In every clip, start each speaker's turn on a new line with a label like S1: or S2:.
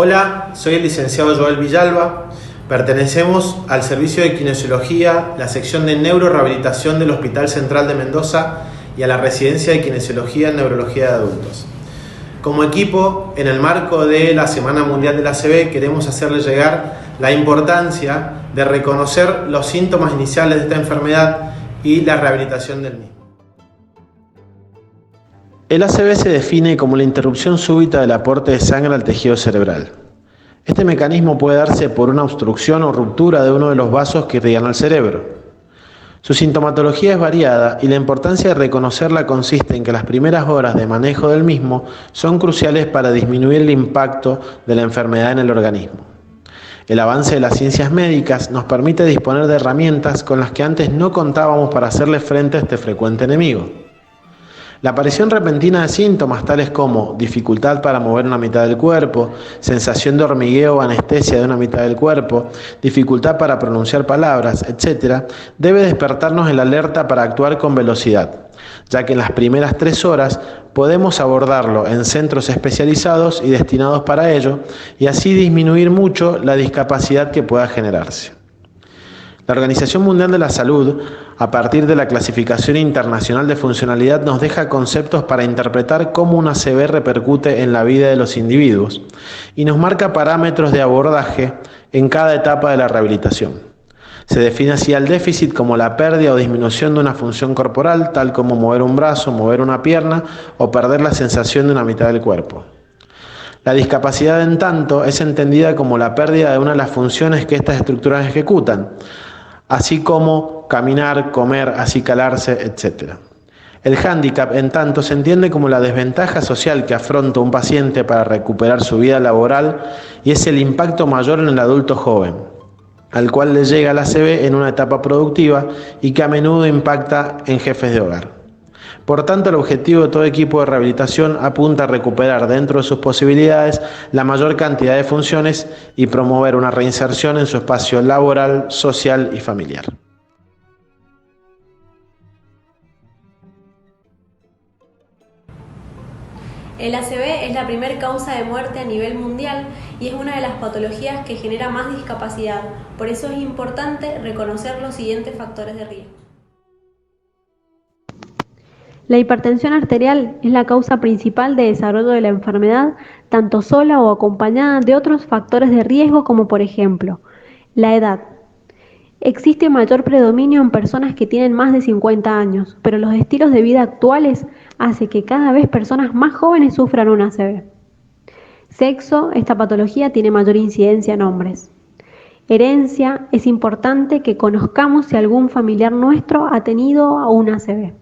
S1: Hola, soy el licenciado Joel Villalba. Pertenecemos al servicio de kinesiología, la sección de neurorehabilitación del Hospital Central de Mendoza y a la residencia de kinesiología en neurología de adultos. Como equipo, en el marco de la Semana Mundial del ACV, queremos hacerles llegar la importancia de reconocer los síntomas iniciales de esta enfermedad y la rehabilitación del mismo. El ACV se define como la interrupción súbita del aporte de sangre al tejido cerebral. Este mecanismo puede darse por una obstrucción o ruptura de uno de los vasos que irrigan al cerebro. Su sintomatología es variada y la importancia de reconocerla consiste en que las primeras horas de manejo del mismo son cruciales para disminuir el impacto de la enfermedad en el organismo. El avance de las ciencias médicas nos permite disponer de herramientas con las que antes no contábamos para hacerle frente a este frecuente enemigo. La aparición repentina de síntomas tales como dificultad para mover una mitad del cuerpo, sensación de hormigueo o anestesia de una mitad del cuerpo, dificultad para pronunciar palabras, etc., debe despertarnos el alerta para actuar con velocidad, ya que en las primeras 3 horas podemos abordarlo en centros especializados y destinados para ello, y así disminuir mucho la discapacidad que pueda generarse. La Organización Mundial de la Salud, a partir de la Clasificación Internacional de Funcionalidad, nos deja conceptos para interpretar cómo una ACV repercute en la vida de los individuos y nos marca parámetros de abordaje en cada etapa de la rehabilitación. Se define así al déficit como la pérdida o disminución de una función corporal, tal como mover un brazo, mover una pierna o perder la sensación de una mitad del cuerpo. La discapacidad, en tanto, es entendida como la pérdida de una de las funciones que estas estructuras ejecutan, así como caminar, comer, acicalarse, etc. El hándicap, en tanto, se entiende como la desventaja social que afronta un paciente para recuperar su vida laboral y es el impacto mayor en el adulto joven, al cual le llega el ACV en una etapa productiva y que a menudo impacta en jefes de hogar. Por tanto, el objetivo de todo equipo de rehabilitación apunta a recuperar dentro de sus posibilidades la mayor cantidad de funciones y promover una reinserción en su espacio laboral, social y familiar.
S2: El ACV es la primera causa de muerte a nivel mundial y es una de las patologías que genera más discapacidad. Por eso es importante reconocer los siguientes factores de riesgo.
S3: La hipertensión arterial es la causa principal de desarrollo de la enfermedad, tanto sola o acompañada de otros factores de riesgo como por ejemplo, la edad. Existe mayor predominio en personas que tienen más de 50 años, pero los estilos de vida actuales hacen que cada vez personas más jóvenes sufran una ACV. Sexo, esta patología tiene mayor incidencia en hombres. Herencia, es importante que conozcamos si algún familiar nuestro ha tenido una ACV.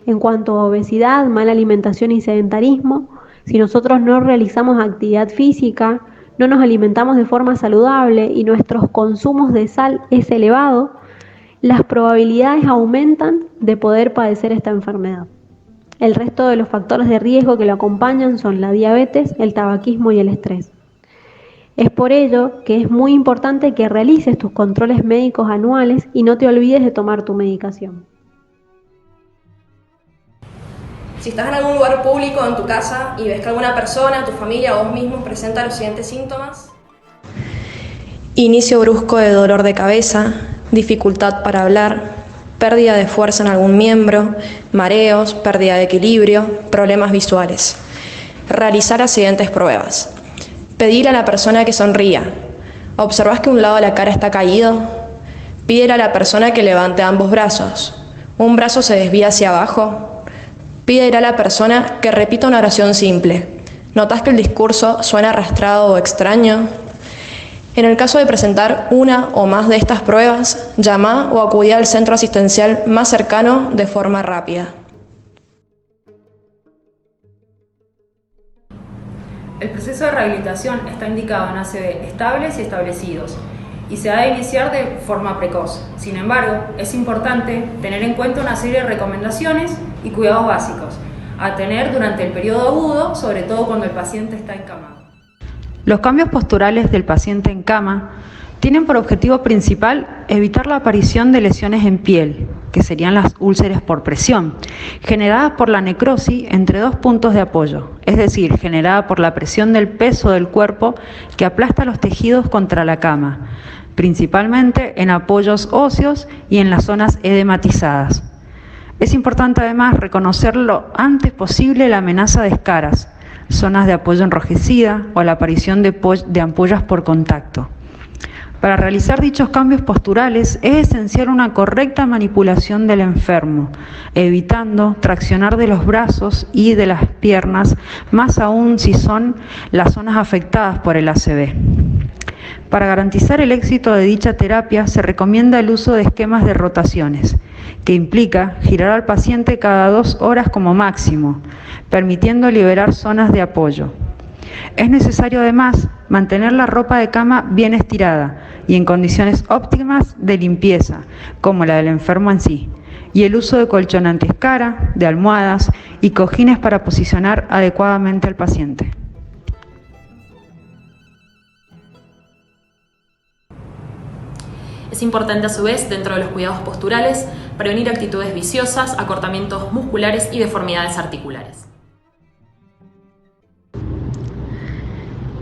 S3: En cuanto a obesidad, mala alimentación y sedentarismo, si nosotros no realizamos actividad física, no nos alimentamos de forma saludable y nuestros consumos de sal es elevado, las probabilidades aumentan de poder padecer esta enfermedad. El resto de los factores de riesgo que lo acompañan son la diabetes, el tabaquismo y el estrés. Es por ello que es muy importante que realices tus controles médicos anuales y no te olvides de tomar tu medicación.
S4: Si estás en algún lugar público en tu casa y ves que alguna persona, tu familia o vos mismo presenta los siguientes síntomas: inicio brusco de dolor de cabeza, dificultad para hablar, pérdida de fuerza en algún miembro, mareos, pérdida de equilibrio, problemas visuales. Realizar las siguientes pruebas: pedir a la persona que sonría. ¿Observás que un lado de la cara está caído? Pídele a la persona que levante ambos brazos. ¿Un brazo se desvía hacia abajo? Pídele a la persona que repita una oración simple. ¿Notas que el discurso suena arrastrado o extraño? En el caso de presentar una o más de estas pruebas, llama o acudí al centro asistencial más cercano de forma rápida.
S5: El proceso de rehabilitación está indicado en ACV estables y establecidos y se ha de iniciar de forma precoz. Sin embargo, es importante tener en cuenta una serie de recomendaciones y cuidados básicos a tener durante el periodo agudo, sobre todo cuando el paciente está encamado.
S6: Los cambios posturales del paciente en cama tienen por objetivo principal evitar la aparición de lesiones en piel, que serían las úlceras por presión, generadas por la necrosis entre dos puntos de apoyo, es decir, generada por la presión del peso del cuerpo que aplasta los tejidos contra la cama, principalmente en apoyos óseos y en las zonas edematizadas. Es importante además reconocer lo antes posible la amenaza de escaras, zonas de apoyo enrojecida o la aparición de ampollas por contacto. Para realizar dichos cambios posturales es esencial una correcta manipulación del enfermo, evitando traccionar de los brazos y de las piernas, más aún si son las zonas afectadas por el ACV. Para garantizar el éxito de dicha terapia se recomienda el uso de esquemas de rotaciones, que implica girar al paciente cada 2 horas como máximo, permitiendo liberar zonas de apoyo. Es necesario además mantener la ropa de cama bien estirada y en condiciones óptimas de limpieza, como la del enfermo en sí, y el uso de colchón antiescara, de almohadas y cojines para posicionar adecuadamente al paciente.
S7: Es importante a su vez, dentro de los cuidados posturales, prevenir actitudes viciosas, acortamientos musculares y deformidades articulares.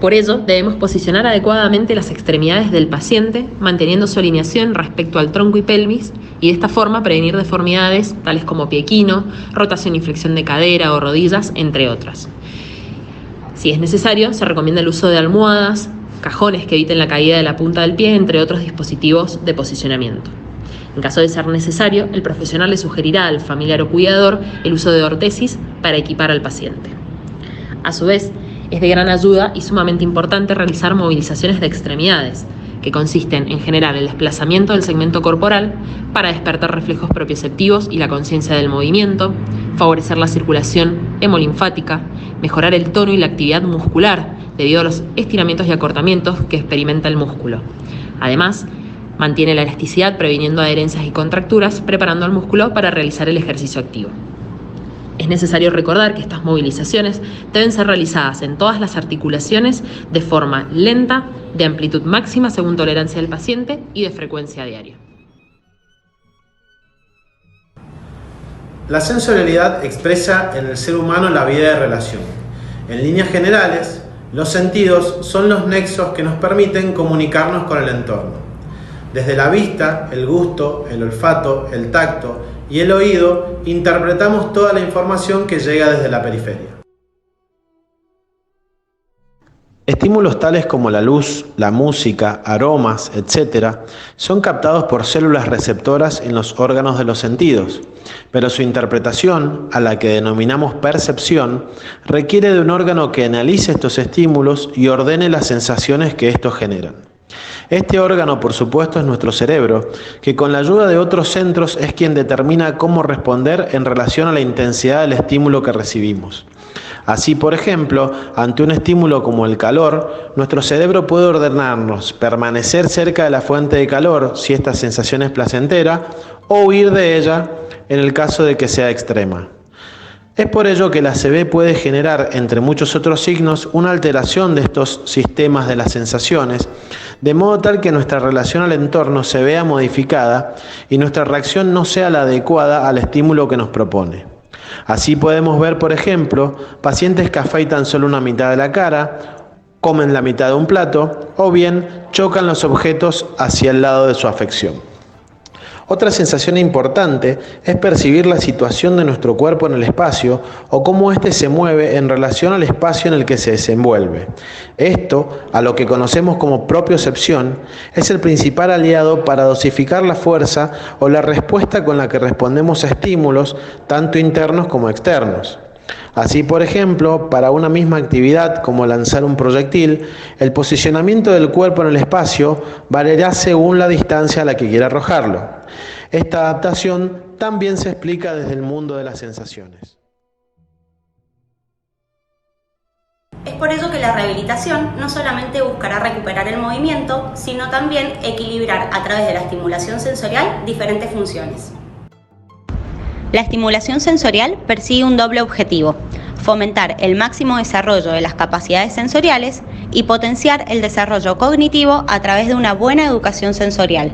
S7: Por ello, debemos posicionar adecuadamente las extremidades del paciente, manteniendo su alineación respecto al tronco y pelvis, y de esta forma prevenir deformidades tales como pie equino, rotación y flexión de cadera o rodillas, entre otras. Si es necesario, se recomienda el uso de almohadas, cajones que eviten la caída de la punta del pie, entre otros dispositivos de posicionamiento. En caso de ser necesario, el profesional le sugerirá al familiar o cuidador el uso de ortesis para equipar al paciente. A su vez, es de gran ayuda y sumamente importante realizar movilizaciones de extremidades, que consisten en generar el desplazamiento del segmento corporal para despertar reflejos propioceptivos y la conciencia del movimiento, favorecer la circulación hemolinfática, mejorar el tono y la actividad muscular debido a los estiramientos y acortamientos que experimenta el músculo. Además, mantiene la elasticidad previniendo adherencias y contracturas, preparando al músculo para realizar el ejercicio activo. Es necesario recordar que estas movilizaciones deben ser realizadas en todas las articulaciones de forma lenta, de amplitud máxima según tolerancia del paciente y de frecuencia diaria.
S1: La sensorialidad expresa en el ser humano la vida de relación. En líneas generales, los sentidos son los nexos que nos permiten comunicarnos con el entorno. Desde la vista, el gusto, el olfato, el tacto y el oído, interpretamos toda la información que llega desde la periferia. Estímulos tales como la luz, la música, aromas, etc., son captados por células receptoras en los órganos de los sentidos, pero su interpretación, a la que denominamos percepción, requiere de un órgano que analice estos estímulos y ordene las sensaciones que estos generan. Este órgano, por supuesto, es nuestro cerebro, que con la ayuda de otros centros es quien determina cómo responder en relación a la intensidad del estímulo que recibimos. Así, por ejemplo, ante un estímulo como el calor, nuestro cerebro puede ordenarnos permanecer cerca de la fuente de calor si esta sensación es placentera, o huir de ella en el caso de que sea extrema. Es por ello que el ACV puede generar, entre muchos otros signos, una alteración de estos sistemas de las sensaciones, de modo tal que nuestra relación al entorno se vea modificada y nuestra reacción no sea la adecuada al estímulo que nos propone. Así podemos ver, por ejemplo, pacientes que afeitan solo una mitad de la cara, comen la mitad de un plato o bien chocan los objetos hacia el lado de su afección. Otra sensación importante es percibir la situación de nuestro cuerpo en el espacio o cómo éste se mueve en relación al espacio en el que se desenvuelve. Esto, a lo que conocemos como propiocepción, es el principal aliado para dosificar la fuerza o la respuesta con la que respondemos a estímulos, tanto internos como externos. Así, por ejemplo, para una misma actividad como lanzar un proyectil, el posicionamiento del cuerpo en el espacio variará según la distancia a la que quiera arrojarlo. Esta adaptación también se explica desde el mundo de las sensaciones.
S8: Es por ello que la rehabilitación no solamente buscará recuperar el movimiento, sino también equilibrar a través de la estimulación sensorial diferentes funciones. La estimulación sensorial persigue un doble objetivo: fomentar el máximo desarrollo de las capacidades sensoriales y potenciar el desarrollo cognitivo a través de una buena educación sensorial.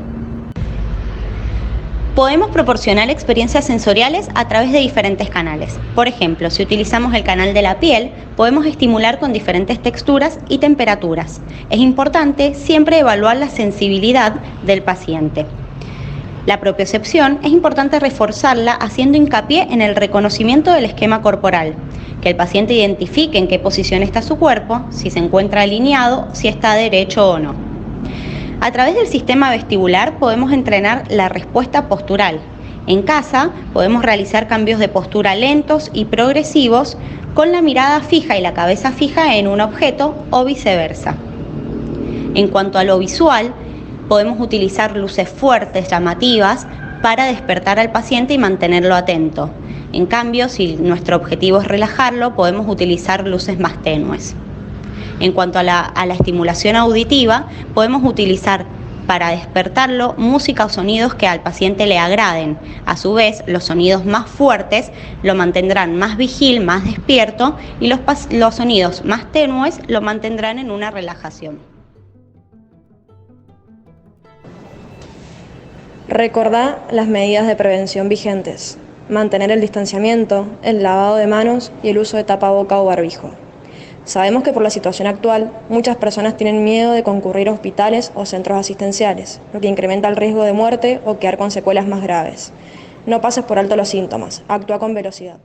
S8: Podemos proporcionar experiencias sensoriales a través de diferentes canales. Por ejemplo, si utilizamos el canal de la piel, podemos estimular con diferentes texturas y temperaturas. Es importante siempre evaluar la sensibilidad del paciente. La propiocepción es importante reforzarla haciendo hincapié en el reconocimiento del esquema corporal, que el paciente identifique en qué posición está su cuerpo, si se encuentra alineado, si está derecho o no. A través del sistema vestibular podemos entrenar la respuesta postural. En casa podemos realizar cambios de postura lentos y progresivos con la mirada fija y la cabeza fija en un objeto o viceversa. En cuanto a lo visual, podemos utilizar luces fuertes, llamativas, para despertar al paciente y mantenerlo atento. En cambio, si nuestro objetivo es relajarlo, podemos utilizar luces más tenues. En cuanto a la estimulación auditiva, podemos utilizar para despertarlo música o sonidos que al paciente le agraden. A su vez, los sonidos más fuertes lo mantendrán más vigil, más despierto, y los sonidos más tenues lo mantendrán en una relajación.
S4: Recordá las medidas de prevención vigentes. Mantener el distanciamiento, el lavado de manos y el uso de tapaboca o barbijo. Sabemos que por la situación actual, muchas personas tienen miedo de concurrir a hospitales o centros asistenciales, lo que incrementa el riesgo de muerte o quedar con secuelas más graves. No pases por alto los síntomas, actúa con velocidad.